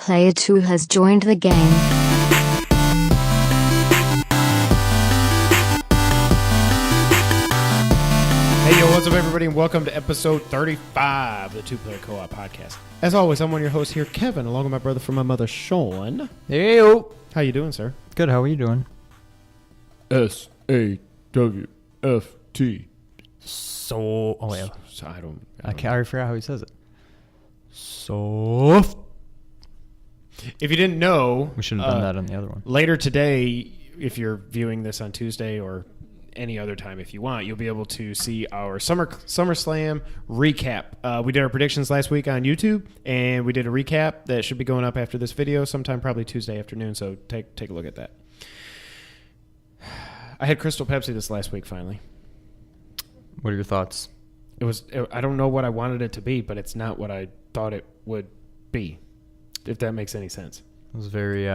Player 2 has joined the game. Hey, yo, what's up, everybody, and welcome to episode 35 of the Two Player Co-op Podcast. As always, I'm one of your hosts here, Kevin, along with my brother from my mother, Sean. Hey, yo. How you doing, sir? Good, how are you doing? S-A-W-F-T. So, oh, yeah. I already forgot how he says it. Soft. If you didn't know, We should have done that on the other one. later today, if you're viewing this on Tuesday or any other time if you want, you'll be able to see our SummerSlam recap. We did our predictions last week on YouTube, and we did a recap that should be going up after this video sometime probably Tuesday afternoon, so take a look at that. I had Crystal Pepsi this last week, finally. What are your thoughts? I don't know what I wanted it to be, but it's not what I thought it would be, if that makes any sense. It was very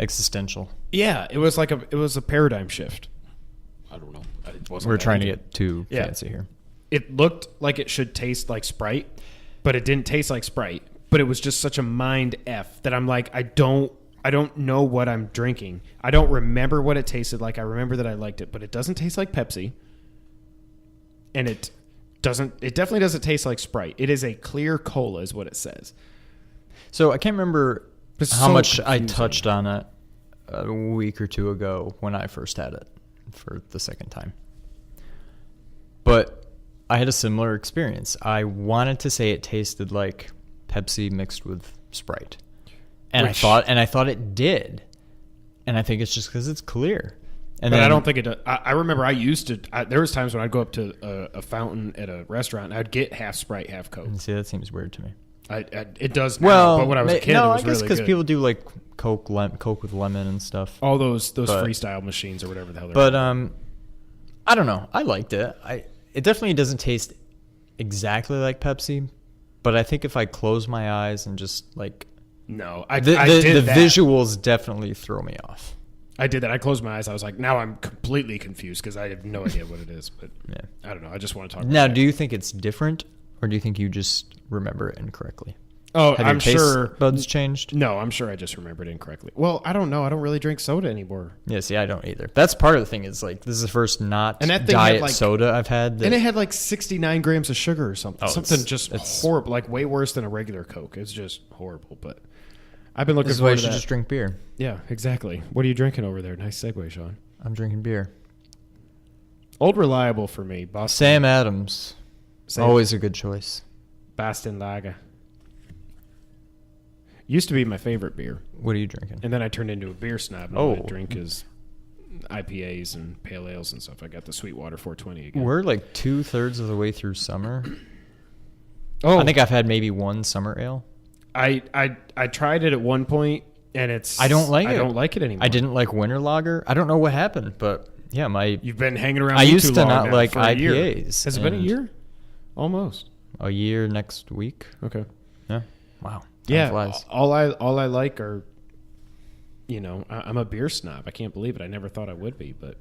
existential. Yeah, it was a paradigm shift. I don't know. We're trying to get too fancy here. It looked like it should taste like Sprite, but it didn't taste like Sprite. But it was just such a mind F that I'm like, I don't know what I'm drinking. I don't remember what it tasted like. I remember that I liked it, but it doesn't taste like Pepsi. And it definitely doesn't taste like Sprite. It is a clear cola is what it says. So I can't remember how much confusing. I touched on it a week or two ago when I first had it for the second time. But I had a similar experience. I wanted to say it tasted like Pepsi mixed with Sprite. And I thought it did. And I think it's just because it's clear. But I don't think it does. I remember there was times when I'd go up to a fountain at a restaurant and I'd get half Sprite, half Coke. See, that seems weird to me. It does now, but when I was a kid, it was really good. I guess because people do like Coke with lemon and stuff. All those freestyle machines or whatever the hell they're But I don't know. I liked it. It definitely doesn't taste exactly like Pepsi, but I think if I close my eyes and just like... No, the visuals definitely throw me off. I did that. I closed my eyes. I was like, now I'm completely confused because I have no idea what it is. But yeah. I don't know. I just want to talk about it. Now, do you think it's different, or do you think you just remember it incorrectly? Oh, have I'm sure. Taste buds changed? No, I'm sure I just remembered incorrectly. Well, I don't know. I don't really drink soda anymore. Yeah, see, I don't either. That's part of the thing is like this is the first diet soda I've had. And it had like 69 grams of sugar or something. Something just horrible. Like way worse than a regular Coke. It's just horrible. But I've been looking forward to that. This is why you should just drink beer. Yeah, exactly. What are you drinking over there? Nice segue, Sean. I'm drinking beer. Old Reliable for me. Boston. Sam Adams. Always a good choice. Boston Lager. Used to be my favorite beer. What are you drinking? And then I turned into a beer snob. And all I drink is IPAs and pale ales and stuff. I got the Sweetwater 420 again. We're like 2/3 of the way through summer. Oh, I think I've had maybe one summer ale. I tried it at one point, and I don't like it anymore. I didn't like Winter Lager. I don't know what happened, but yeah, you've been hanging around. I used to not like IPAs. Has it been a year? Almost a year next week. Okay. Yeah. Wow. Time flies. All I like are, I'm a beer snob. I can't believe it. I never thought I would be, but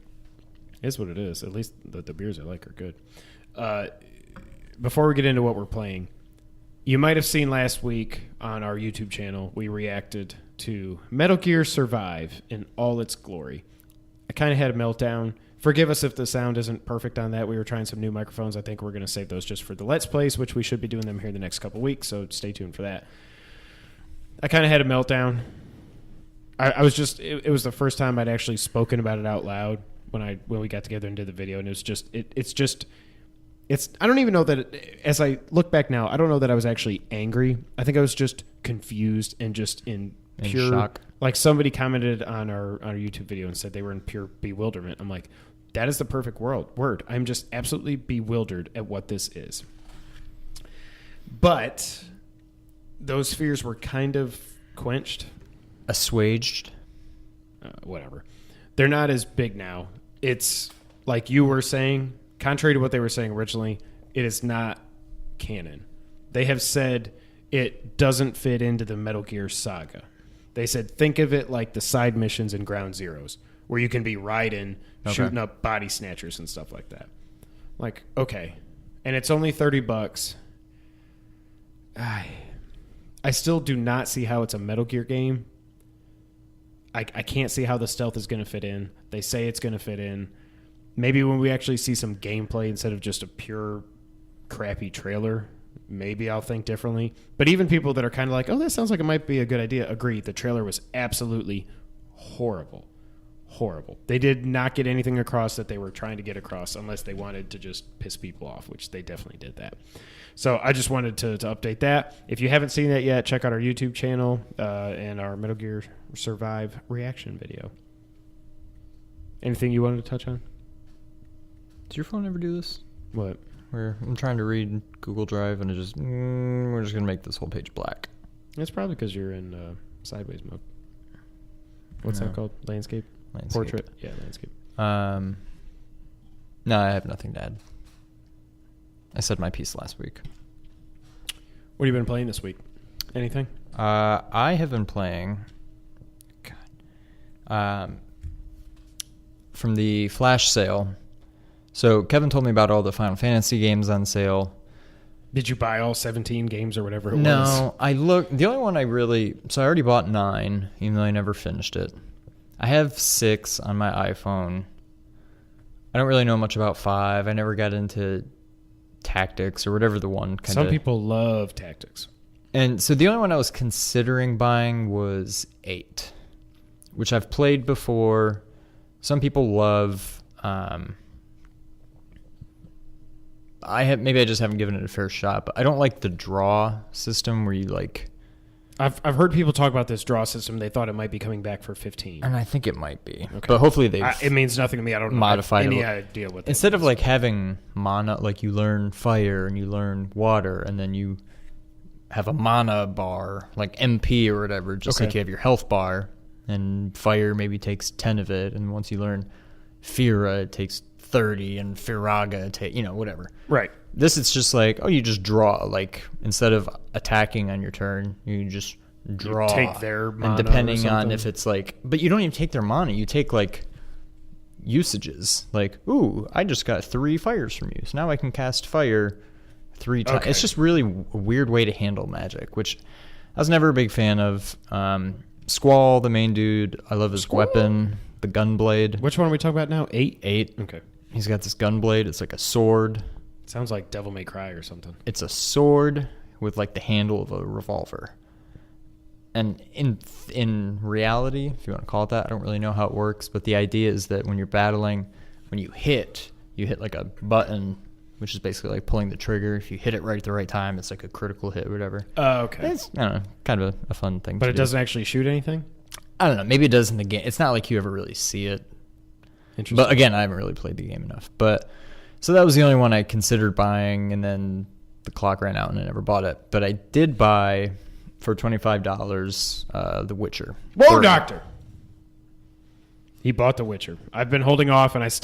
it's what it is. At least the beers I like are good. Before we get into what we're playing, you might have seen last week on our YouTube channel, we reacted to Metal Gear Survive in all its glory. I kind of had a meltdown. Forgive us if the sound isn't perfect on that. We were trying some new microphones. I think we're going to save those just for the Let's Plays, which we should be doing them here the next couple weeks, so stay tuned for that. I kind of had a meltdown. I was just... It was the first time I'd actually spoken about it out loud when we got together and did the video, and it was just... It's I don't even know that as I look back now, I don't know that I was actually angry. I think I was just confused and just in pure shock. Like somebody commented on our YouTube video and said they were in pure bewilderment. I'm like, that is the perfect word. I'm just absolutely bewildered at what this is. But those fears were kind of quenched. Assuaged. Whatever. They're not as big now. It's like you were saying... Contrary to what they were saying originally, it is not canon. They have said it doesn't fit into the Metal Gear saga. They said, think of it like the side missions in Ground Zeroes, where you can be Raiden shooting up body snatchers and stuff like that. Like, okay. And it's only $30. I still do not see how it's a Metal Gear game. I can't see how the stealth is going to fit in. They say it's going to fit in. Maybe when we actually see some gameplay instead of just a pure crappy trailer, maybe I'll think differently. But even people that are kind of like, oh, that sounds like it might be a good idea, agree. The trailer was absolutely horrible. Horrible. They did not get anything across that they were trying to get across unless they wanted to just piss people off, which they definitely did that. So I just wanted to update that. If you haven't seen that yet, check out our YouTube channel and our Metal Gear Survive reaction video. Anything you wanted to touch on? Does your phone ever do this? What? Where I'm trying to read Google Drive and it just, we're just going to make this whole page black. It's probably because you're in sideways mode. What's that called? Landscape? Portrait? Yeah, landscape. No, I have nothing to add. I said my piece last week. What have you been playing this week? Anything? I have been playing from the Flash sale. So Kevin told me about all the Final Fantasy games on sale. Did you buy all 17 games or whatever it was? No, I looked. The only one I already bought 9, even though I never finished it. I have 6 on my iPhone. I don't really know much about 5. I never got into Tactics or whatever the one kind of. Some people love Tactics. And so the only one I was considering buying was 8, which I've played before. Some people love. Maybe I just haven't given it a fair shot, but I don't like the draw system where you like. I've heard people talk about this draw system. They thought it might be coming back for 15. And I think it might be. Okay. But hopefully they've it means nothing to me. I don't modified have any idea what that instead means. of like having mana, like you learn fire and you learn water and then you have a mana bar, like MP or whatever, just like you have your health bar, and fire maybe takes 10 of it, and once you learn Fira, it takes 30, and Firaga, whatever. Right. This is just like, you just draw. Like, instead of attacking on your turn, you just draw. You take their mana. And depending on if it's like, but you don't even take their mana. You take like usages. Like, ooh, I just got 3 fires from you, so now I can cast fire 3 times. Okay. It's just really a weird way to handle magic, which I was never a big fan of. Squall, the main dude, I love his weapon, the gunblade. Which one are we talking about now? 8? 8. Okay. He's got this gunblade. It's like a sword. Sounds like Devil May Cry or something. It's a sword with like the handle of a revolver. And in reality, if you want to call it that, I don't really know how it works, but the idea is that when you're battling, when you hit like a button, which is basically like pulling the trigger. If you hit it right at the right time, it's like a critical hit or whatever. Oh, okay. It's, I don't know, kind of a fun thing But to it do. doesn't actually shoot anything? I don't know. Maybe it does in the game. It's not like you ever really see it. Interesting. But again, I haven't really played the game enough. But so that was the only one I considered buying, and then the clock ran out and I never bought it. But I did buy for $25 The Witcher. Whoa, Doctor! He bought The Witcher. I've been holding off, and I just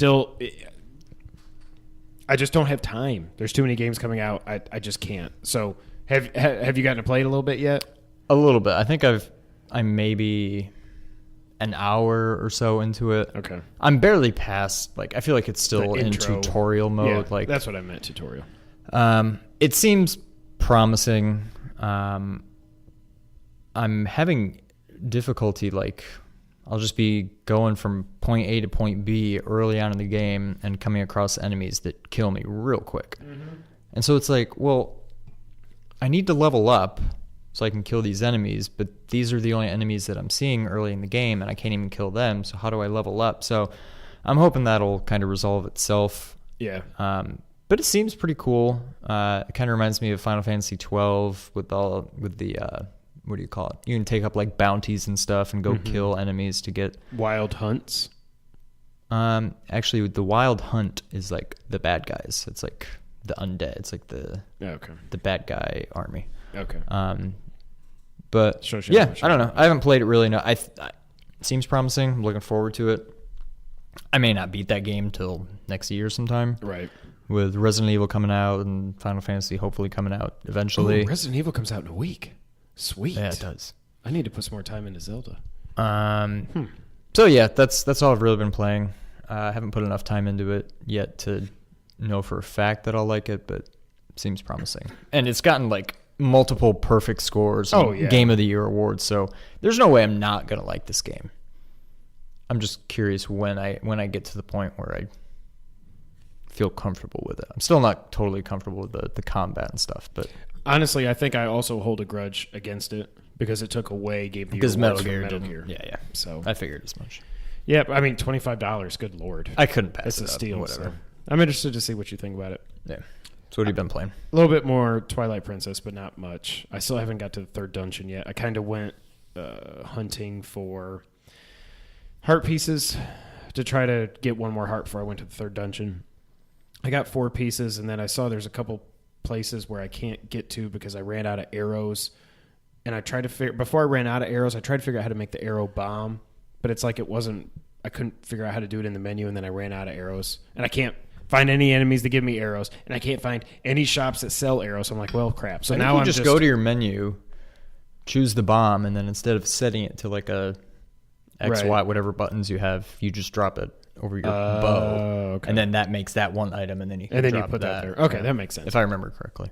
don't have time. There's too many games coming out. I just can't. So have you gotten to play it a little bit yet? A little bit. I think I'm maybe an hour or so into it. Okay. I'm barely past, like, I feel like it's still in intro. tutorial mode. Yeah, like that's what I meant, tutorial. It seems promising. I'm having difficulty, like, I'll just be going from point A to point B early on in the game and coming across enemies that kill me real quick. Mm-hmm. And so it's like, well, I need to level up so I can kill these enemies, but these are the only enemies that I'm seeing early in the game, and I can't even kill them, so how do I level up? So I'm hoping that'll kind of resolve itself. Yeah. But it seems pretty cool. It kind of reminds me of Final Fantasy 12 with the what do you call it? You can take up like bounties and stuff and go kill enemies to get Wild hunts. Actually, the wild hunt is like the bad guys. It's like the undead. It's like the bad guy army. Okay. But Sure. I don't know. I haven't played it really. No, it seems promising. I'm looking forward to it. I may not beat that game till next year sometime. Right. With Resident Evil coming out and Final Fantasy hopefully coming out eventually. Ooh, Resident Evil comes out in a week. Sweet. Yeah, it does. I need to put some more time into Zelda. So yeah, that's all I've really been playing. I haven't put enough time into it yet to know for a fact that I'll like it, but it seems promising. And it's gotten like multiple perfect scores. Oh, yeah. Game of the Year awards. So there's no way I'm not gonna like this game. I'm just curious when I get to the point where I feel comfortable with it. I'm still not totally comfortable with the combat and stuff, but honestly, I think I also hold a grudge against it because it took away Game of the Year because awards Metal from Gear Metal didn't. Gear. Yeah. So I figured as much. yeah, I mean $25. Good lord, I couldn't pass it's it a up, steal. whatever. So I'm interested to see what you think about it. Yeah. So what have you been playing? A little bit more Twilight Princess, but not much. I still haven't got to the third dungeon yet. I kind of went hunting for heart pieces to try to get one more heart before I went to the third dungeon. I got 4 pieces, and then I saw there's a couple places where I can't get to because I ran out of arrows. And I tried to figure, before I ran out of arrows, I tried to figure out how to make the arrow bomb, but it's like I couldn't figure out how to do it in the menu, and then I ran out of arrows. And I can't find any enemies to give me arrows, and I can't find any shops that sell arrows. So I'm like, well, crap. So now you I'm just go to your menu, choose the bomb, and then instead of setting it to like a X, Right. Y, whatever buttons you have, you just drop it over your bow, okay. and then that makes that one item, and then you can And then you drop put that that there. Okay, that makes sense. if I remember correctly.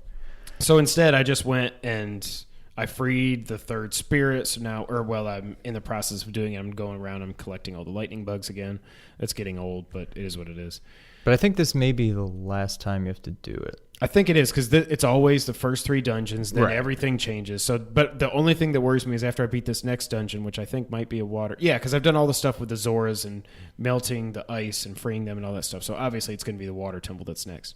So instead, I just went and I freed the third spirit. So now, I'm in the process of doing it. I'm going around. I'm collecting all the lightning bugs again. It's getting old, but it is what it is. But I think this may be the last time you have to do it. I think it is because it's always the first 3 dungeons. Then Right. everything changes. So, but the only thing that worries me is after I beat this next dungeon, which I think might be a water. Yeah, because I've done all the stuff with the Zoras and melting the ice and freeing them and all that stuff. So obviously, it's going to be the water temple that's next.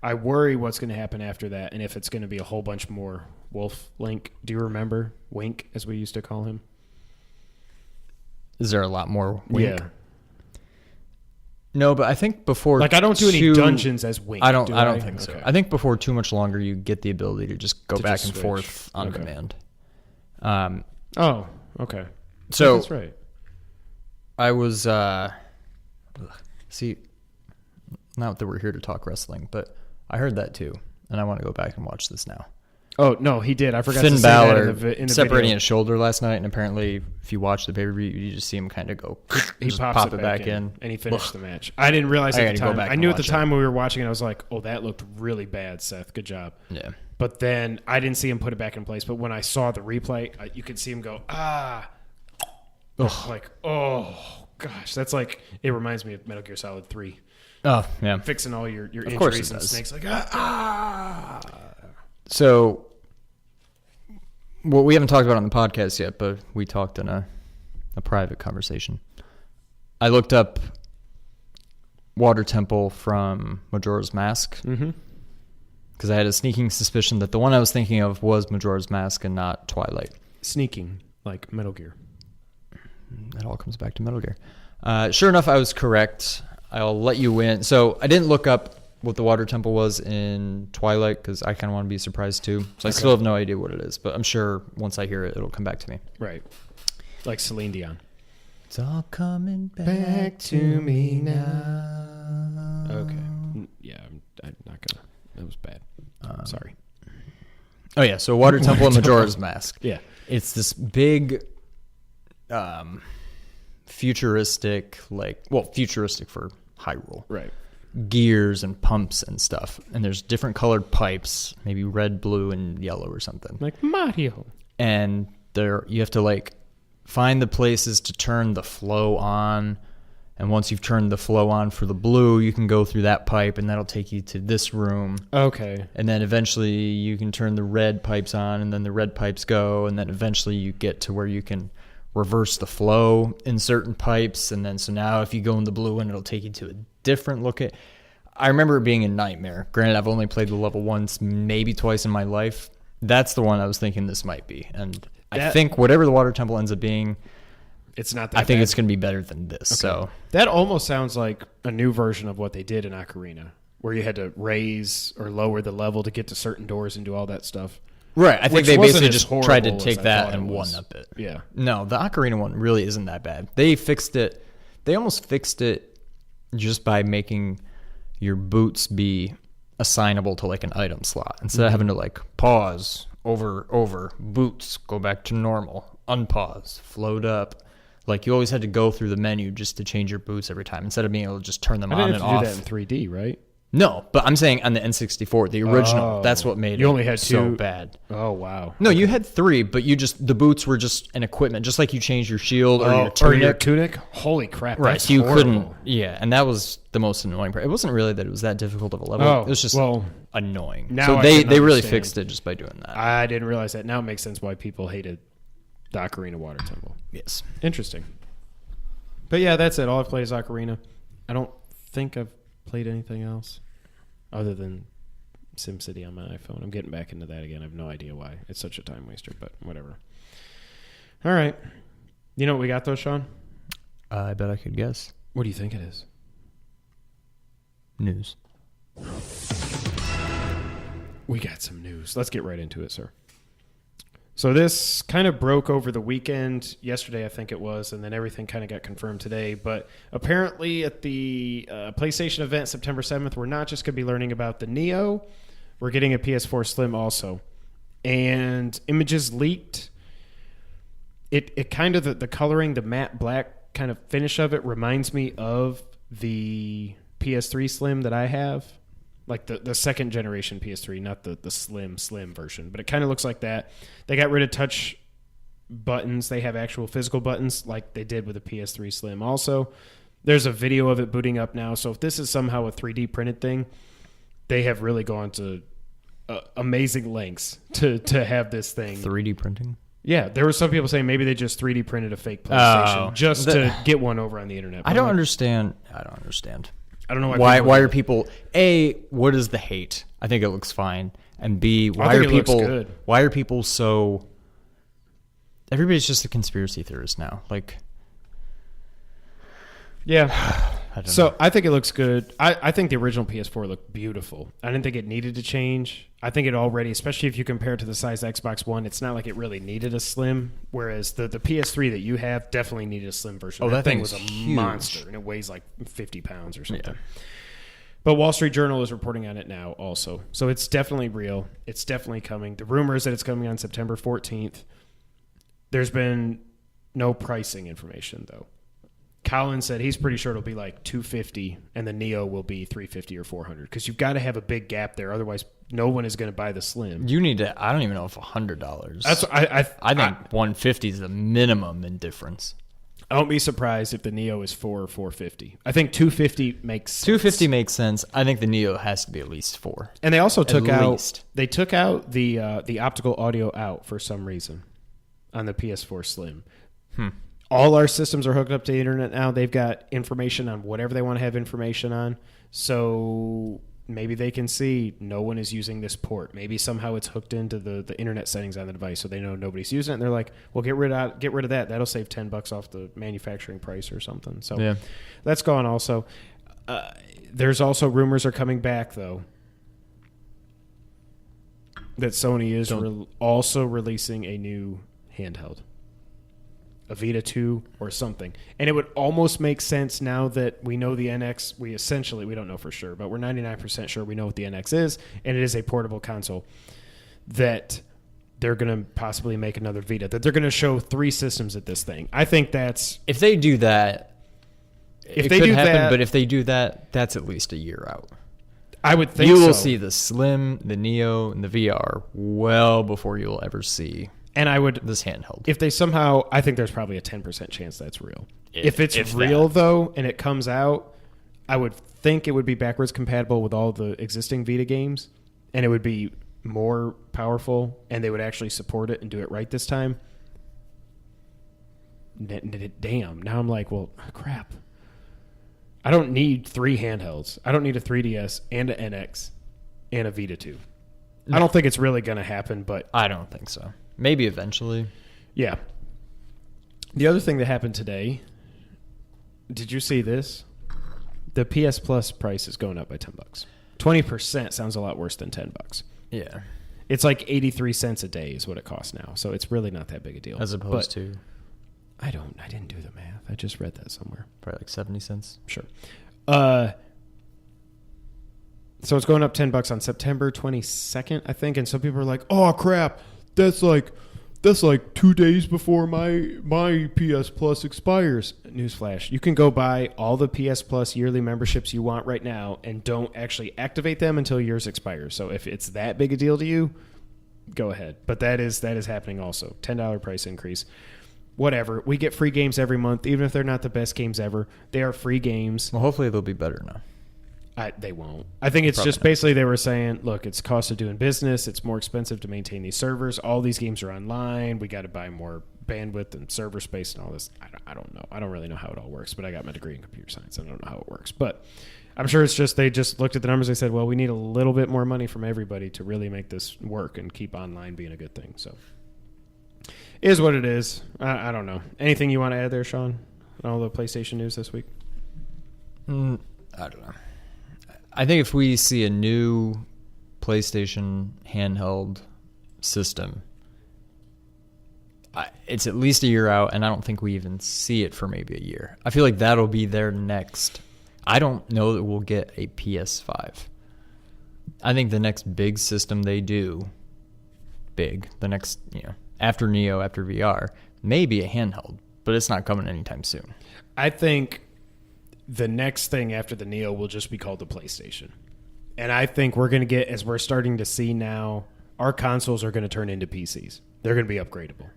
I worry what's going to happen after that, and if it's going to be a whole bunch more Wolf Link. Do you remember Wink, as we used to call him? Is there a lot more Wink? Yeah. No, but I think before Like I don't do any dungeons as Wink. I don't do think so. Okay. I think before too much longer you get the ability to just go To back just and switch. forth on Okay. demand. Oh, okay. So That's right. I was see, not that we're here to talk wrestling, but I heard that too, and I want to go back and watch this now. Oh no, he did. I forgot Finn to say Balor that in the separating video. his shoulder last night, and apparently, if you watch the pay-per-view, you just see him kind of go. He just pops pop it back in, and he finished Ugh. the match. I didn't realize I at gotta the go time. back I and knew at the watch it. time when we were watching it, I was like, "Oh, that looked really bad, Seth. Good job." Yeah. But then I didn't see him put it back in place. But when I saw the replay, you could see him go, like, oh gosh, that's like it reminds me of Metal Gear Solid 3. Oh yeah. Fixing all your Of course injuries it and does. snakes, like So, what we haven't talked about on the podcast yet, but we talked in a private conversation. I looked up Water Temple from Majora's Mask because I had a sneaking suspicion that the one I was thinking of was Majora's Mask and not Twilight. sneaking like Metal Gear. It all comes back to Metal Gear. Sure enough, I was correct. I'll let you in. So I didn't look up what the Water Temple was in Twilight because I kind of want to be surprised too. So I still have no idea what it is, but I'm sure once I hear it, it'll come back to me. Right. Like Celine Dion. It's all coming back to me now. Okay. Yeah, I'm not going to. That was bad. Sorry. Oh yeah, so Water Temple and Majora's Mask. Yeah. It's this big futuristic futuristic for Hyrule. Right. Gears and pumps and stuff. And there's different colored pipes, maybe red, blue, and yellow or something. Like Mario. And there you have to like find the places to turn the flow on. And once you've turned the flow on for the blue, you can go through that pipe and that'll take you to this room. Okay. And then eventually you can turn the red pipes on and then the red pipes go. And then eventually you get to where you can reverse the flow in certain pipes. And then so now if you go in the blue one, it'll take you to a different look at. I remember it being a nightmare. Granted, I've only played the level once, maybe twice in my life. That's the one I was thinking this might be. And I think whatever the Water Temple ends up being, it's not that I think bad. it's going to be better than this. Okay. So that almost sounds like a new version of what they did in Ocarina, where you had to raise or lower the level to get to certain doors and do all that stuff. right, I think Which they wasn't basically as just tried to horrible take as I that thought and it was. one up it. Yeah. No, the Ocarina one really isn't that bad. They fixed it. They almost fixed it just by making your boots be assignable to like an item slot instead of having to like pause over boots, go back to normal, unpause, float up. Like you always had to go through the menu just to change your boots every time instead of being able to just turn them I on didn't and have off. to do that in 3D, right? No, but I'm saying on the N64, the original. Oh. That's what made You it only had so two? bad. Oh, wow. No, you had 3, but the boots were just an equipment, just like you changed your shield or your tunic. Or your tunic? Holy crap, Right, that's so you horrible. couldn't. Yeah, and that was the most annoying part. It wasn't really that it was that difficult of a level. Oh, it was just well, annoying. now So I they can really understand. fixed it just by doing that. I didn't realize that. Now it makes sense why people hated the Ocarina Water Temple. Yes. Interesting. But yeah, that's it. All I've played is Ocarina. I don't think I've played anything else other than SimCity on my iPhone. I'm getting back into that again. I have no idea why. It's such a time waster, but whatever. All right. You know what we got, though, Sean? I bet I could guess. What do you think it is? News. We got some news. Let's get right into it, sir. So this kind of broke over the weekend, yesterday I think it was, and then everything kind of got confirmed today. But apparently at the PlayStation event September 7th, we're not just going to be learning about the Neo, we're getting a PS4 Slim also. And images leaked. It kind of, the coloring, the matte black kind of finish of it reminds me of the PS3 Slim that I have. Like the second generation PS3, not the slim version. But it kind of looks like that. They got rid of touch buttons. They have actual physical buttons like they did with the PS3 Slim also. There's a video of it booting up now. So if this is somehow a 3D printed thing, they have really gone to amazing lengths to have this thing. 3D printing? Yeah, there were some people saying maybe they just 3D printed a fake PlayStation just to get one over on the internet. I don't understand. I don't I don't know why are people A, what is the hate? I think it looks fine. And B, why are people so everybody's just a conspiracy theorist now. Like yeah. I don't So know. I think it looks good. I think the original PS4 looked beautiful. I didn't think it needed to change. I think it already, especially if you compare it to the size Xbox One, it's not like it really needed a slim. Whereas the PS3 that you have definitely needed a slim version. Oh, that thing thing was a is huge. monster, and it weighs like 50 pounds or something. Yeah. But Wall Street Journal is reporting on it now also. So it's definitely real. It's definitely coming. The rumor is that it's coming on September 14th. There's been no pricing information, though. Colin said he's pretty sure it'll be like $250 and the Neo will be $350 or $400 because you've got to have a big gap there. Otherwise, no one is going to buy the Slim. You need to. I don't even know if $100. That's I think 150 is the minimum in difference. I won't be surprised if the Neo is $400 or $450. I think $250 makes sense. $250 makes sense. I think the Neo has to be at least $400. And they also took least. out the optical audio out for some reason on the PS4 Slim. All our systems are hooked up to the internet now. They've got information on whatever they want to have information on. So maybe they can see no one is using this port. Maybe somehow it's hooked into the internet settings on the device, so they know nobody's using it. And they're like, "Well, get rid of that. That'll save $10 off the manufacturing price or something." So Yeah. that's gone. Also, there's also rumors are coming back though that Sony is also releasing a new handheld. A Vita 2 or something. And it would almost make sense now that we know the NX, we don't know for sure, but we're 99% sure we know what the NX is, and it is a portable console, that they're going to possibly make another Vita, that they're going to show 3 systems at this thing. I think that's... If they do that, If it they could do happen, that... but if they do that, that's at least a year out. I would think You will so. see the Slim, the Neo, and the VR well before you'll ever see And I would... this handheld. If they somehow... I think there's probably a 10% chance that's real. If it's if real, that. though, and it comes out, I would think it would be backwards compatible with all the existing Vita games, and it would be more powerful, and they would actually support it and do it right this time. Damn. Now I'm like, well, crap. I don't need 3 handhelds. I don't need a 3DS and an NX and a Vita 2. No. I don't think it's really going to happen, but... I don't think so. Maybe eventually. Yeah. The other thing that happened today, did you see this? The PS Plus price is going up by $10. 20% sounds a lot worse than $10. Yeah. It's like 83 cents a day is what it costs now. So it's really not that big a deal. As opposed to I didn't do the math. I just read that somewhere. probably like 70 cents. Sure. So it's going up $10 on September 22nd, I think. And some people are like, oh, crap. That's like that's like 2 days before my PS Plus expires. Newsflash. You can go buy all the PS Plus yearly memberships you want right now and don't actually activate them until yours expires. So if it's that big a deal to you, go ahead. But that is happening also. $10 price increase. Whatever. We get free games every month, even if they're not the best games ever. They are free games. Well, hopefully they'll be better now. They won't. I think it's just basically they were saying, look, it's cost of doing business. It's more expensive to maintain these servers. All these games are online. We got to buy more bandwidth and server space and all this. I don't know. I don't really know how it all works, but I got my degree in computer science. I don't know how it works. But I'm sure it's just they just looked at the numbers. They said, well, we need a little bit more money from everybody to really make this work and keep online being a good thing. So it is what it is. I don't know. Anything you want to add there, Sean, on all the PlayStation news this week? I don't know. I think if we see a new PlayStation handheld system, it's at least a year out, and I don't think we even see it for maybe a year. I feel like that'll be their next. I don't know that we'll get a PS5. I think the next big system they do, the next, after Neo, after VR, may be a handheld, but it's not coming anytime soon. I think the next thing after the Neo will just be called the PlayStation. And I think we're going to get, as we're starting to see now, our consoles are going to turn into PCs. They're going to be upgradable.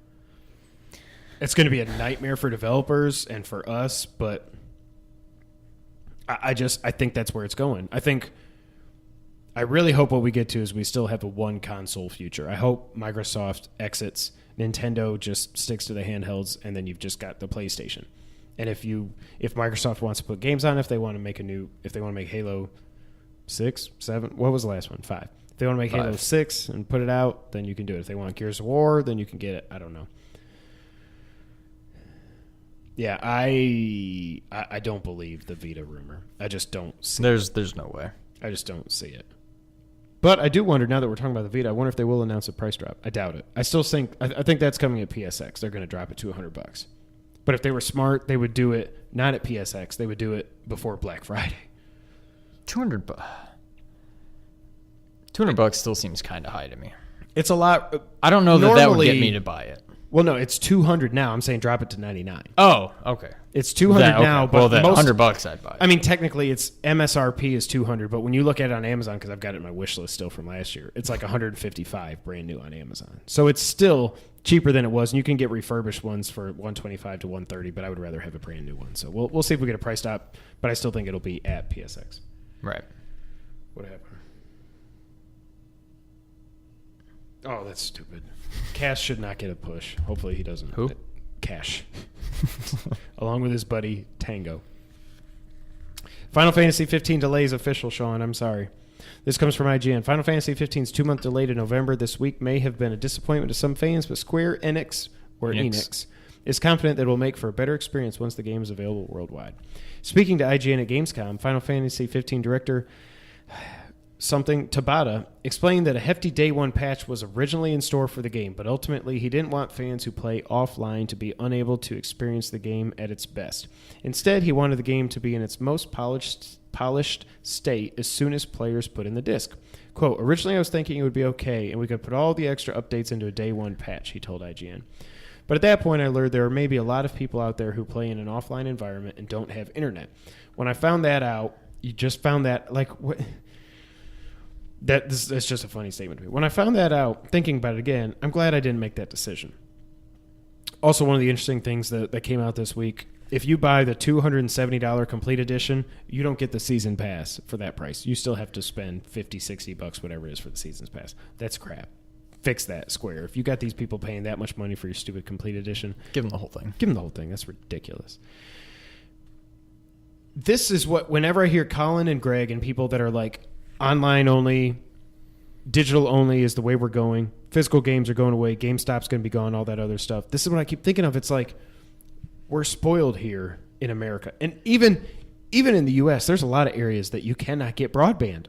It's going to be a nightmare for developers and for us, but I think that's where it's going. I really hope what we get to is we still have a one console future. I hope Microsoft exits, Nintendo just sticks to the handhelds, and then you've just got the PlayStation. And if Microsoft wants to put games on, if they want to make Halo 6, 7, what was the last one? 5. If they want to make 5. Halo 6 and put it out, then you can do it. If they want Gears of War, then you can get it. I don't know. Yeah, I don't believe the Vita rumor. I just don't see it. There's no way. I just don't see it. But I do wonder, now that we're talking about the Vita, I wonder if they will announce a price drop. I doubt it. I still think I think that's coming at PSX. They're going to drop it to $100. But if they were smart, they would do it not at PSX. They would do it before Black Friday. $200 still seems kind of high to me. It's a lot. I don't know that would get me to buy it. Well, no, it's $200 now. I'm saying drop it to $99. Oh, okay. It's $200 now, but $100 I'd buy it. I mean, technically, its MSRP is $200, but when you look at it on Amazon, because I've got it in my wish list still from last year, it's like $155 brand new on Amazon. So it's still cheaper than it was, and you can get refurbished ones for $125 to $130, but I would rather have a brand new one. So we'll see if we get a price stop, but I still think it'll be at PSX. Right. What happened? Oh, that's stupid. Cash should not get a push. Hopefully he doesn't. Who? Cash. Along with his buddy Tango. Final Fantasy 15 delays official, Sean. I'm sorry. This comes from IGN. Final Fantasy 15's 2-month delay to November this week may have been a disappointment to some fans, but Square Enix is confident that it will make for a better experience once the game is available worldwide. Speaking to IGN at Gamescom, Final Fantasy 15 director Tabata explained that a hefty day one patch was originally in store for the game, but ultimately he didn't want fans who play offline to be unable to experience the game at its best. Instead, he wanted the game to be in its most polished state as soon as players put in the disc. Quote, originally I was thinking it would be okay and we could put all the extra updates into a day one patch, he told IGN. But at that point I learned there are maybe a lot of people out there who play in an offline environment and don't have internet. When I found that out, what... That's just a funny statement to me. When I found that out, thinking about it again, I'm glad I didn't make that decision. Also, one of the interesting things that came out this week, if you buy the $270 complete edition, you don't get the season pass for that price. You still have to spend $50, $60, whatever it is for the season's pass. That's crap. Fix that, Square. If you got these people paying that much money for your stupid complete edition, give them the whole thing. Give them the whole thing. That's ridiculous. This is what, whenever I hear Colin and Greg and people that are like, online only, digital only is the way we're going. Physical games are going away. GameStop's going to be gone, all that other stuff. This is what I keep thinking of. It's like we're spoiled here in America. And even in the U.S., there's a lot of areas that you cannot get broadband.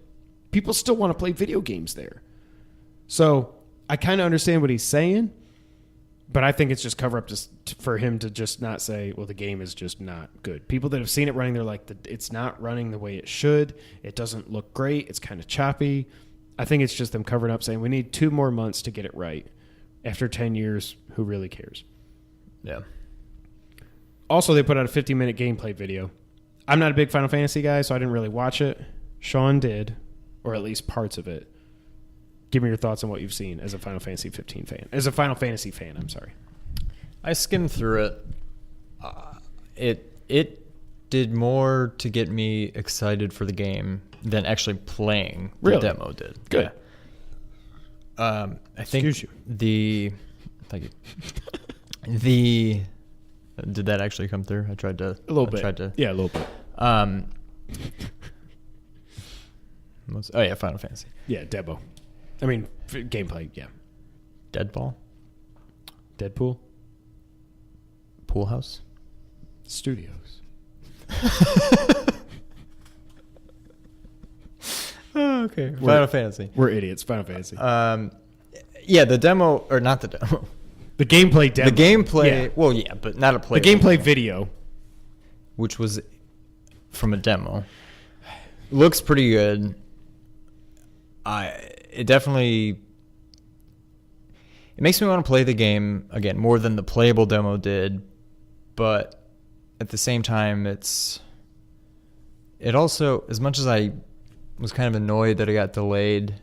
People still want to play video games there. So I kind of understand what he's saying, but I think it's just cover up for him to just not say, well, the game is just not good. People that have seen it running, they're like, it's not running the way it should. It doesn't look great. It's kind of choppy. I think it's just them covering up saying we need 2 more months to get it right. After 10 years, who really cares? Yeah. Also, they put out a 50-minute gameplay video. I'm not a big Final Fantasy guy, so I didn't really watch it. Sean did, or at least parts of it. Give me your thoughts on what you've seen as a Final Fantasy 15 fan. As a Final Fantasy fan, I'm sorry. I skimmed through it. It did more to get me excited for the game than actually playing Really? the demo did. Good. Yeah. I think Excuse you. Thank you. Did that actually come through? I tried to. A little bit. Yeah, a little bit. Final Fantasy. Yeah, Debo. I mean, gameplay, yeah. Deadball? Deadpool? Pool House? Studios. Okay. Final Fantasy. We're idiots. Final Fantasy. Yeah, the demo, or not the demo. The gameplay demo. The gameplay, Yeah. well, yeah, but not a play. The gameplay video. Which was from a demo. Looks pretty good. It definitely... It makes me want to play the game, again, more than the playable demo did, but at the same time, it also, as much as I was kind of annoyed that it got delayed,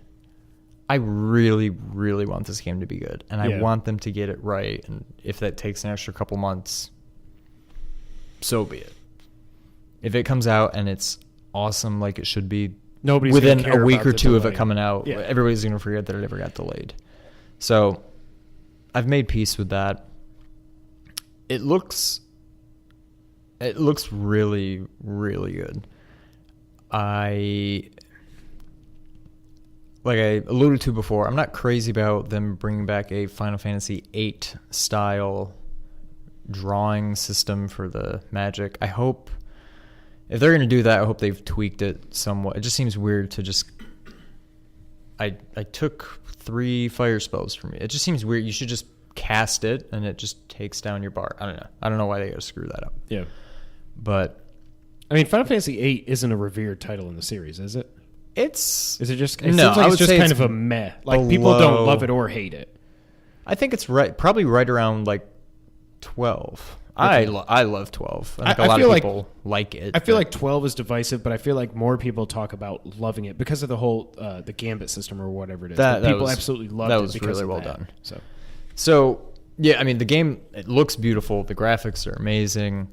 I really, really want this game to be good, and I want them to get it right, and if that takes an extra couple months, so be it. If it comes out and it's awesome like it should be, Nobody's within gonna care a week about or the two of delay. it coming out, everybody's going to forget that it ever got delayed. So I've made peace with that. It looks really, really good. Like I alluded to before, I'm not crazy about them bringing back a Final Fantasy VIII style drawing system for the Magic. I hope, if they're going to do that, I hope they've tweaked it somewhat. It just seems weird to just... I took 3 fire spells from you. It just seems weird. You should just cast it, and it just takes down your bar. I don't know. I don't know why they got to screw that up. Yeah. But... I mean, Final Fantasy VIII isn't a revered title in the series, is it? Is it just... No, seems like I would it's just say kind it's of a meh. Like, people don't love it or hate it. I think it's probably right around, like, 12. I love 12. I think a lot of people like it. I feel like 12 is divisive, but I feel like more people talk about loving it because of the whole the Gambit system or whatever it is. People absolutely loved it. That was because really of well that. done. So, yeah, I mean, the game, it looks beautiful. The graphics are amazing.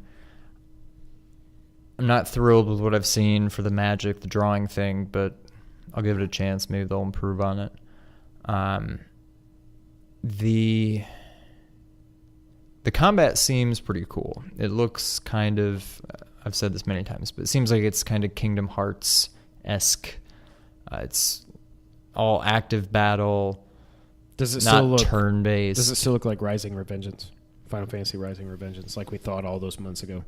I'm not thrilled with what I've seen for the Magic, the drawing thing, but I'll give it a chance. Maybe they'll improve on it. The combat seems pretty cool. It looks kind of, I've said this many times, but it seems like it's kind of Kingdom Hearts-esque. It's all active battle. Does it not still look turn-based? Does it still look like Rising Revengeance? Final Fantasy Rising Revengeance, like we thought all those months ago?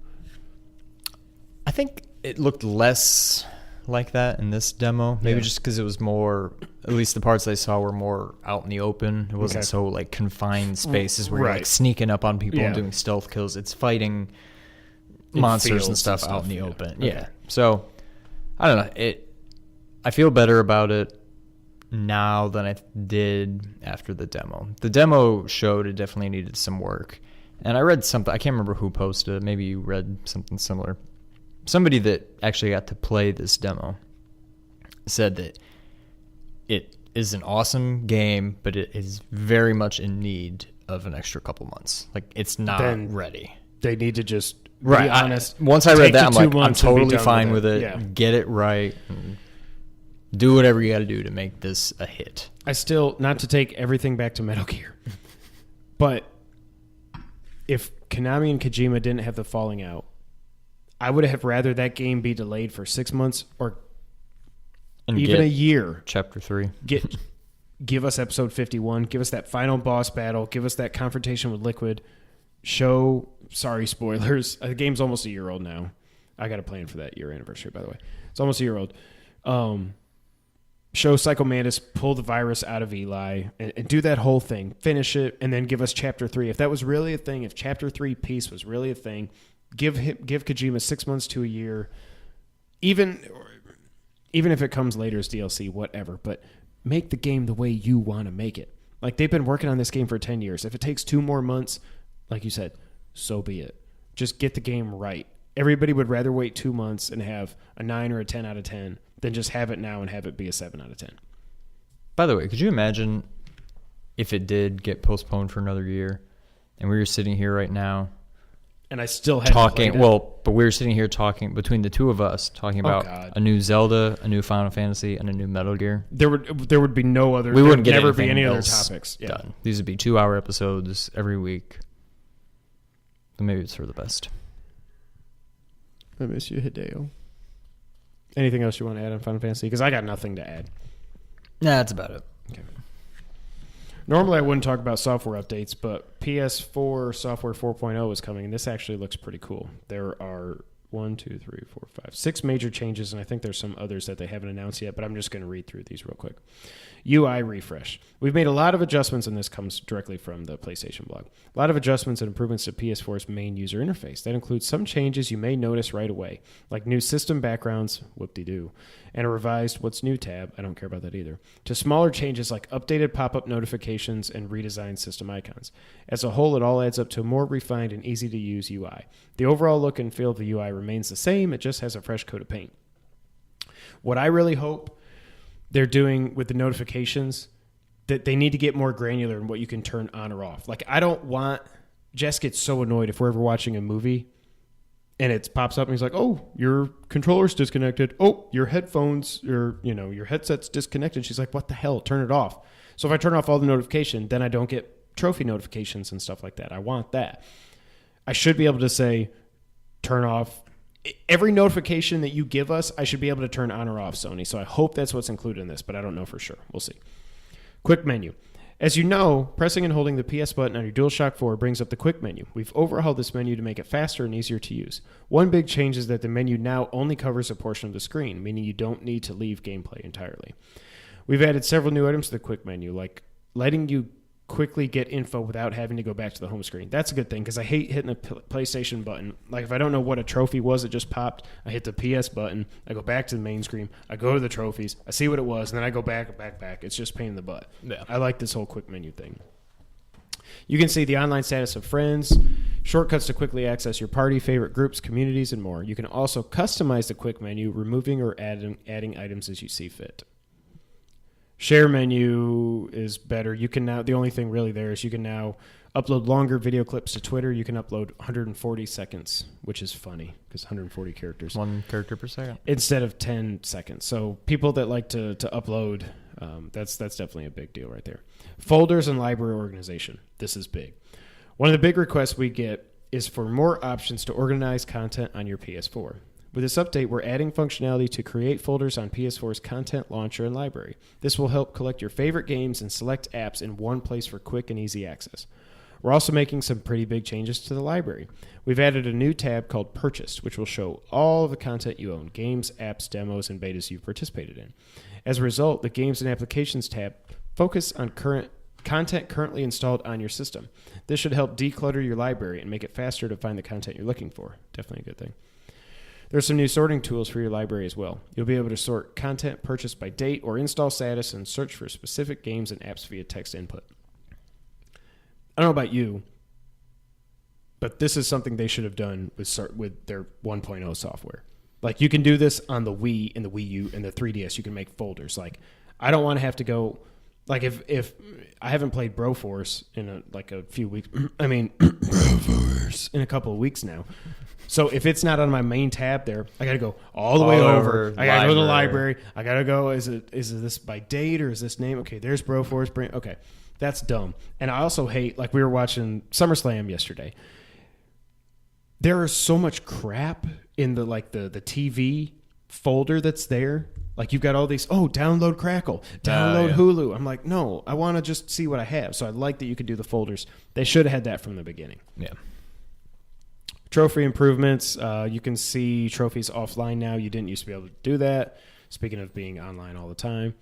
I think it looked less like that in this demo. Maybe just because it was more, at least the parts I saw were more out in the open. It wasn't so like confined spaces where you're like sneaking up on people and doing stealth kills. It's fighting monsters and stuff out in the open. Okay. Yeah. So I don't know. I feel better about it now than I did after the demo. The demo showed it definitely needed some work. And I read something, I can't remember who posted it. Maybe you read something similar. Somebody that actually got to play this demo said that it is an awesome game, but it is very much in need of an extra couple months. Like, it's not ready. They need to just be honest. Once I read that, I'm like, I'm months and be totally done fine with it. Yeah. Get it right. And do whatever you got to do to make this a hit. I still, not to take everything back to Metal Gear, but if Konami and Kojima didn't have the falling out, I would have rather that game be delayed for 6 months or even a year. Chapter 3. Give us episode 51. Give us that final boss battle. Give us that confrontation with Liquid. Show, sorry, spoilers. The game's almost a year old now. I got a plan for that year anniversary, by the way. It's almost a year old. Show Psycho Mantis pull the virus out of Eli and do that whole thing. Finish it, and then give us Chapter 3. If that was really a thing, if Chapter 3 Peace was really a thing, give Kojima 6 months to a year, even if it comes later as DLC, whatever. But make the game the way you want to make it. Like, they've been working on this game for 10 years. If it takes 2 more months, like you said, so be it. Just get the game right. Everybody would rather wait 2 months and have a 9 or a 10 out of 10 than just have it now and have it be a 7 out of 10. By the way, could you imagine if it did get postponed for another year and we were sitting here right now and I still had talking, but we were sitting here talking between the two of us, talking about a new Zelda, a new Final Fantasy, and a new Metal Gear. There would be no other. We wouldn't never be any other topics done. These would be 2-hour episodes every week. But maybe it's for the best. I miss you, Hideo. Anything else you want to add on Final Fantasy? Because I got nothing to add. Nah, that's about it. Okay. Normally, I wouldn't talk about software updates, but PS4 Software 4.0 is coming, and this actually looks pretty cool. There are 6 major changes, and I think there's some others that they haven't announced yet, but I'm just going to read through these real quick. UI refresh. We've made a lot of adjustments, and this comes directly from the PlayStation blog. A lot of adjustments and improvements to PS4's main user interface. That includes some changes you may notice right away, like new system backgrounds, whoop-de-doo, and a revised What's New tab, I don't care about that either, to smaller changes like updated pop-up notifications and redesigned system icons. As a whole, it all adds up to a more refined and easy-to-use UI. The overall look and feel of the UI remains the same, it just has a fresh coat of paint. What I really hope they're doing with the notifications, that they need to get more granular in what you can turn on or off. Like, I don't want... Jess gets so annoyed if we're ever watching a movie and it pops up and he's like, oh, your controller's disconnected. Oh, your headphones, your headset's disconnected. She's like, what the hell? Turn it off. So if I turn off all the notification, then I don't get trophy notifications and stuff like that. I want that. I should be able to say, turn off every notification that you give us. I should be able to turn on or off, Sony. So I hope that's what's included in this, but I don't know for sure. We'll see. Quick menu. As you know, pressing and holding the PS button on your DualShock 4 brings up the quick menu. We've overhauled this menu to make it faster and easier to use. One big change is that the menu now only covers a portion of the screen, meaning you don't need to leave gameplay entirely. We've added several new items to the quick menu, like letting you quickly get info without having to go back to the home screen. That's a good thing, because I hate hitting the PlayStation button. Like, if I don't know what a trophy was that just popped, I hit the PS button, I go back to the main screen, I go to the trophies, I see what it was, and then I go back. It's just a pain in the butt. Yeah. I like this whole quick menu thing. You can see the online status of friends, shortcuts to quickly access your party, favorite groups, communities, and more. You can also customize the quick menu, removing or adding items as you see fit. Share menu is better. You can now, the only thing really there is you can now upload longer video clips to Twitter. You can upload 140 seconds, which is funny because 140 characters. 1 character per second. Instead of 10 seconds. So people that like to upload, that's definitely a big deal right there. Folders and library organization. This is big. One of the big requests we get is for more options to organize content on your PS4. With this update, we're adding functionality to create folders on PS4's content launcher and library. This will help collect your favorite games and select apps in one place for quick and easy access. We're also making some pretty big changes to the library. We've added a new tab called Purchased, which will show all of the content you own, games, apps, demos, and betas you've participated in. As a result, the Games and Applications tab focus on content currently installed on your system. This should help declutter your library and make it faster to find the content you're looking for. Definitely a good thing. There's some new sorting tools for your library as well. You'll be able to sort content purchased by date or install status and search for specific games and apps via text input. I don't know about you, but this is something they should have done with their 1.0 software. Like, you can do this on the Wii and the Wii U and the 3DS. You can make folders. Like, I don't want to have to go... Like, if I haven't played Broforce in a few weeks... I mean, Broforce in a couple of weeks now. So if it's not on my main tab there, I got to go all the way over. I got to go to the library. I got to go, is this by date or is this name? Okay, there's Broforce. Okay, that's dumb. And I also hate, like, we were watching SummerSlam yesterday. There is so much crap in the TV folder that's there. Like, you've got all these, download Crackle, download Hulu. I'm like, no, I want to just see what I have. So I like that you could do the folders. They should have had that from the beginning. Yeah. Trophy improvements. You can see trophies offline now. You didn't used to be able to do that. Speaking of being online all the time.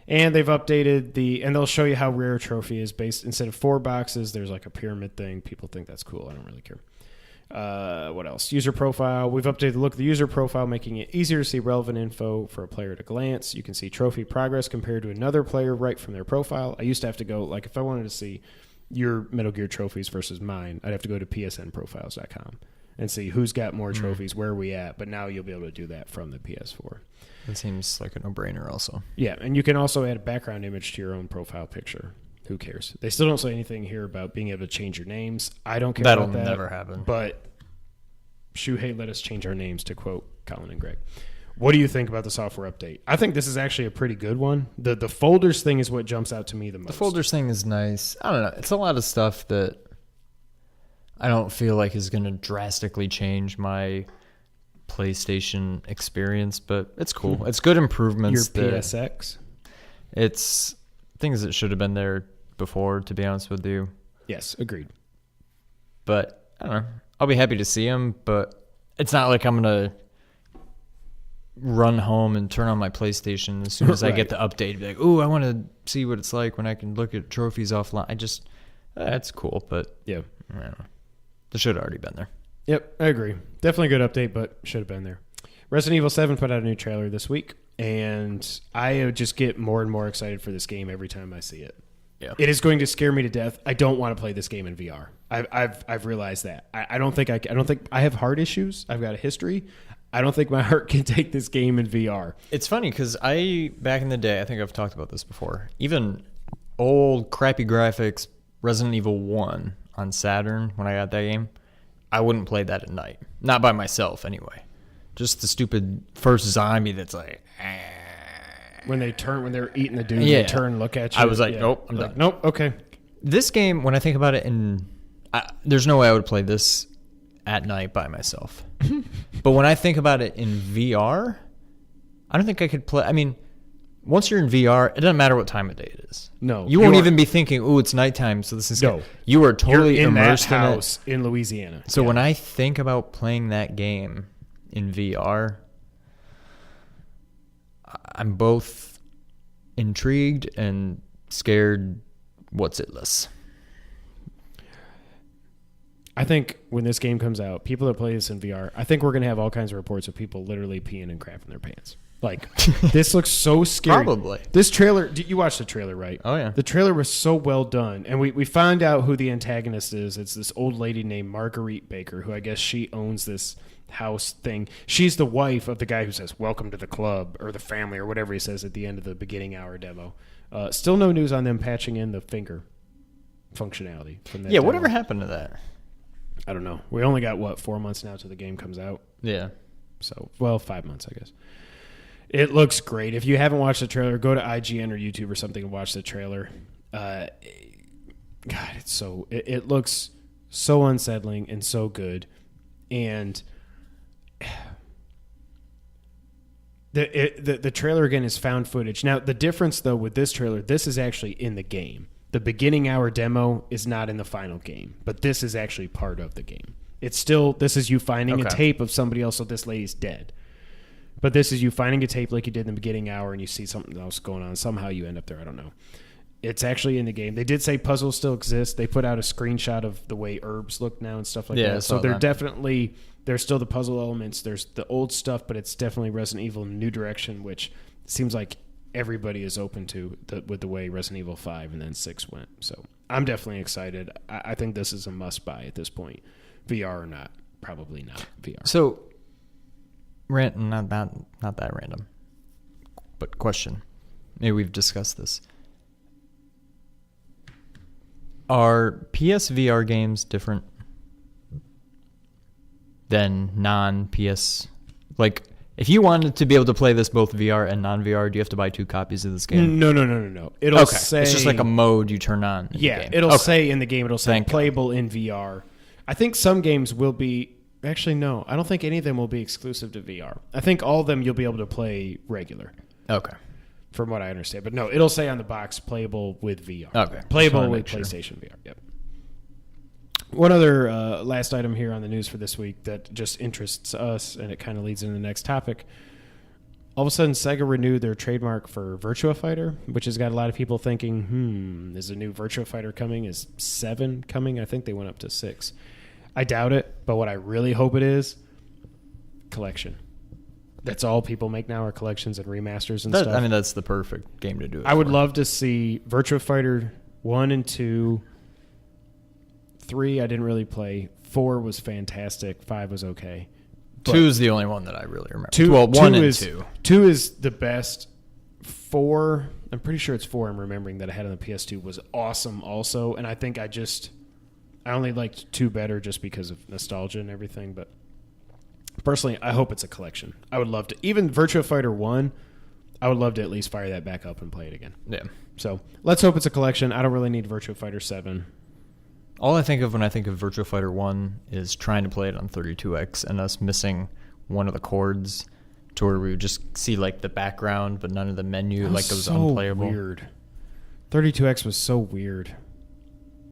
And they've updated and they'll show you how rare a trophy is based. Instead of 4 boxes, there's like a pyramid thing. People think that's cool. I don't really care. What else? User profile. We've updated the look of the user profile, making it easier to see relevant info for a player at a glance. You can see trophy progress compared to another player right from their profile. I used to have to go, like, if I wanted to see your Metal Gear trophies versus mine, I'd have to go to psnprofiles.com and see who's got more trophies, where are we at. But now you'll be able to do that from the PS4. That seems like a no-brainer also. Yeah, and you can also add a background image to your own profile picture. Who cares? They still don't say anything here about being able to change your names. I don't care about that. That'll never happen. But Shuhei let us change our names, to quote Colin and Greg. What do you think about the software update? I think this is actually a pretty good one. The folders thing is what jumps out to me the most. The folders thing is nice. I don't know. It's a lot of stuff that I don't feel like is going to drastically change my PlayStation experience, but it's cool. It's good improvements. Your PSX? It's things that should have been there before, to be honest with you. Yes, agreed. But I don't know. I'll be happy to see them, but it's not like I'm going to run home and turn on my PlayStation as soon as I get the update. Be like, ooh, I want to see what it's like when I can look at trophies offline. It's cool, but yeah, I don't know. This should have already been there. Yep, I agree. Definitely a good update, but should have been there. Resident Evil 7 put out a new trailer this week, and I just get more and more excited for this game every time I see it. Yeah. It is going to scare me to death. I don't want to play this game in VR. I've realized that. I don't think I have heart issues. I've got a history. I don't think my heart can take this game in VR. It's funny because back in the day, I think I've talked about this before, even old crappy graphics Resident Evil 1 on Saturn, when I got that game, I wouldn't play that at night. Not by myself, anyway. Just the stupid first zombie that's like... When they're eating the dude, they turn and look at you. I was like, nope, I'm done. Nope, okay. This game, when I think about it, there's no way I would play this at night by myself. But when I think about it in VR, I don't think I could play... I mean, once you're in VR, it doesn't matter what time of day it is. No. You won't even be thinking, ooh, it's nighttime, so this is... No. You are totally immersed in that house in Louisiana. So when I think about playing that game in VR... I'm both intrigued and scared what's-it-less. I think when this game comes out, people that play this in VR, I think we're going to have all kinds of reports of people literally peeing and crapping their pants. Like, this looks so scary. Probably. This trailer, you watched the trailer, right? Oh, yeah. The trailer was so well done. And we found out who the antagonist is. It's this old lady named Marguerite Baker, who I guess she owns this house thing. She's the wife of the guy who says, welcome to the club, or the family, or whatever he says at the end of the beginning hour demo. Still no news on them patching in the finger functionality from that demo. Whatever happened to that? I don't know. We only got, 4 months now till the game comes out? Yeah. So, 5 months, I guess. It looks great. If you haven't watched the trailer, go to IGN or YouTube or something and watch the trailer. God, it looks so unsettling and so good. And the trailer, again, is found footage. Now, the difference, though, with this trailer, this is actually in the game. The beginning hour demo is not in the final game, but this is actually part of the game. It's still, this is you finding a tape of somebody else, so this lady's dead. But this is you finding a tape like you did in the beginning hour, and you see something else going on. Somehow you end up there. I don't know. It's actually in the game. They did say puzzles still exist. They put out a screenshot of the way herbs look now and stuff like that. So they're definitely, there's still the puzzle elements. There's the old stuff, but it's definitely Resident Evil in a new direction, which seems like everybody is open to with the way Resident Evil 5 and then 6 went. So I'm definitely excited. I think this is a must-buy at this point. VR or not. Probably not VR. So... not that random, but question. Maybe we've discussed this. Are PSVR games different than non-PS? Like, if you wanted to be able to play this both VR and non-VR, do you have to buy 2 copies of this game? No. It'll say... It's just like a mode you turn on in the game. It'll say in the game, it'll say playable in VR. I think some games will be... Actually, no. I don't think any of them will be exclusive to VR. I think all of them you'll be able to play regular. Okay. From what I understand. But no, it'll say on the box, playable with VR. Okay. Playable with PlayStation VR. Yep. One other last item here on the news for this week that just interests us, and it kind of leads into the next topic. All of a sudden, Sega renewed their trademark for Virtua Fighter, which has got a lot of people thinking, is a new Virtua Fighter coming? Is 7 coming? I think they went up to 6. I doubt it, but what I really hope it is, collection. That's all people make now are collections and remasters and stuff. I mean, that's the perfect game to do it I would for. love to see Virtua Fighter 1 and 2. 3 I didn't really play. 4 was fantastic. 5 was okay. 2 is the only one that I really remember. 1 and is, 2. 2 is the best. 4, I'm pretty sure it's 4 I'm remembering that I had on the PS2 was awesome also. And I think I only liked 2 better just because of nostalgia and everything. But personally, I hope it's a collection. I would love to. Even Virtua Fighter 1, I would love to at least fire that back up and play it again. Yeah. So let's hope it's a collection. I don't really need Virtua Fighter 7. All I think of when I think of Virtua Fighter 1 is trying to play it on 32X and us missing one of the chords to where we would just see like the background but none of the menu, like it was so unplayable. Weird. 32X was so weird.